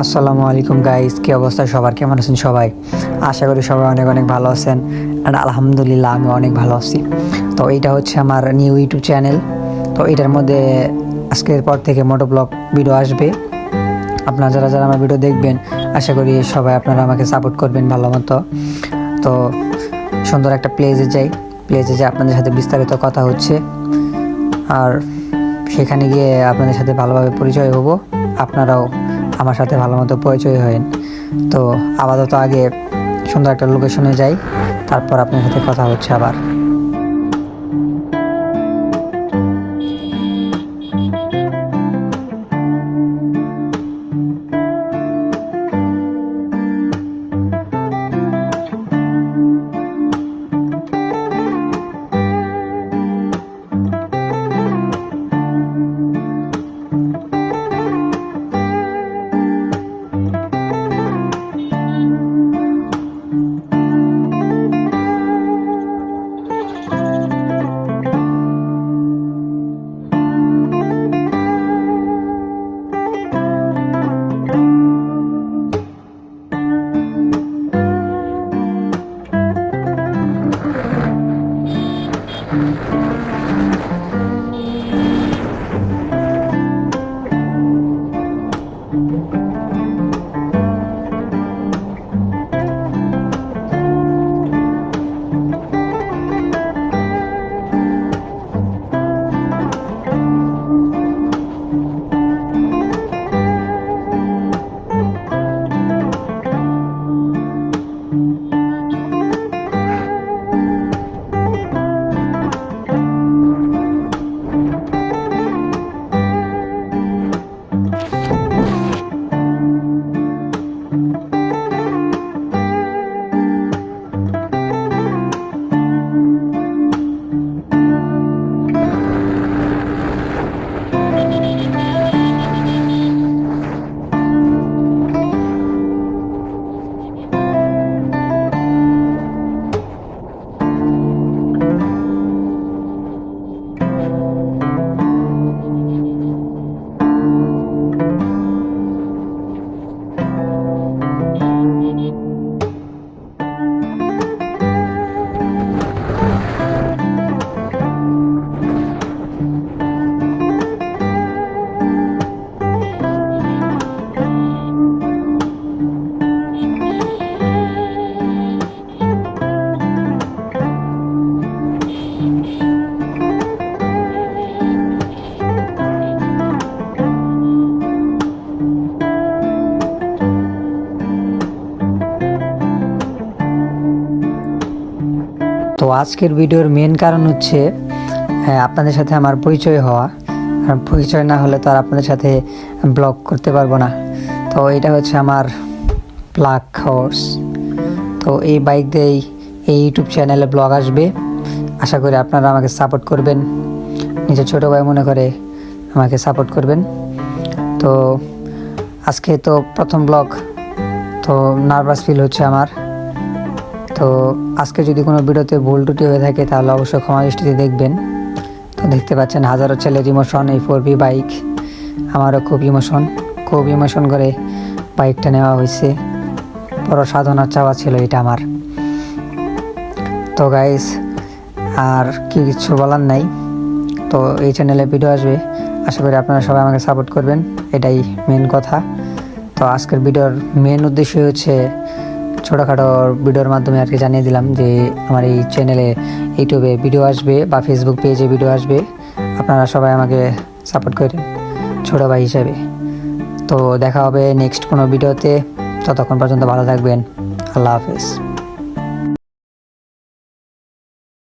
আসসালামু আলাইকুম গাইস, কি অবস্থা সবার? কেমন আছেন সবাই? আশা করি সবাই অনেক অনেক ভালো আছেন। অ্যান্ড আলহামদুলিল্লাহ আমি অনেক ভালো আছি। তো এইটা হচ্ছে আমার নিউ ইউটিউব চ্যানেল। তো এটার মধ্যে আজকের পর থেকে মোটো ব্লগ ভিডিও আসবে। আপনারা যারা যারা আমার ভিডিও দেখবেন, আশা করি সবাই আপনারা আমাকে সাপোর্ট করবেন ভালো মতো। তো সুন্দর একটা প্লেসে যাই, আপনাদের সাথে বিস্তারিত কথা হচ্ছে। আর সেখানে গিয়ে আপনাদের সাথে ভালোভাবে পরিচয় হব, আপনারাও আমার সাথে ভালো মতো পরিচয় হয়েন। তো আপাতত আগে সুন্দর একটা লোকেশনে যাই, তারপর আপনার সাথে কথা হচ্ছে আবার। তো আজকের ভিডিওর মেন কারণ হচ্ছে আপনাদের সাথে আমার পরিচয় হওয়া। আর পরিচয় না হলে তো আর আপনাদের সাথে ব্লগ করতে পারবো না। তো এটা হচ্ছে আমার ব্ল্যাক হর্স। তো এই বাইক দিয়েই এই ইউটিউব চ্যানেলে ব্লগ আসবে। আশা করি আপনারা আমাকে সাপোর্ট করবেন, নিজের ছোটো ভাই মনে করে আমাকে সাপোর্ট করবেন। তো আজকে তো প্রথম ব্লগ, তো নার্ভাস ফিল হচ্ছে আমার। তো আজকে যদি কোনো ভিডিওতে ভুল ত্রুটি হয়ে থাকে তাহলে অবশ্যই ক্ষমা দৃষ্টিতে দেখবেন। তো দেখতে পাচ্ছেন হাজারো ছেলের ইমোশন, এই 4V বাইক। আমারও খুব ইমোশন করে বাইকটা নেওয়া হয়েছে। বড় সাধনার চাওয়া ছিল এটা আমার। তো গাইস আর কিছু বলার নাই। তো এই চ্যানেলে ভিডিও আসবে, আশা করি আপনারা সবাই আমাকে সাপোর্ট করবেন, এটাই মেন কথা। তো আজকের ভিডিওর মেন উদ্দেশ্য হচ্ছে ছোটোখাটো ভিডিওর মাধ্যমে আর কি জানিয়ে দিলাম যে আমার এই চ্যানেলে ইউটিউবে ভিডিও আসবে বা ফেসবুক পেজে ভিডিও আসবে। আপনারা সবাই আমাকে সাপোর্ট করেন ছোটো ভাই হিসেবে। তো দেখা হবে নেক্সট কোনো ভিডিওতে। ততক্ষণ পর্যন্ত ভালো থাকবেন। আল্লাহ হাফেজ।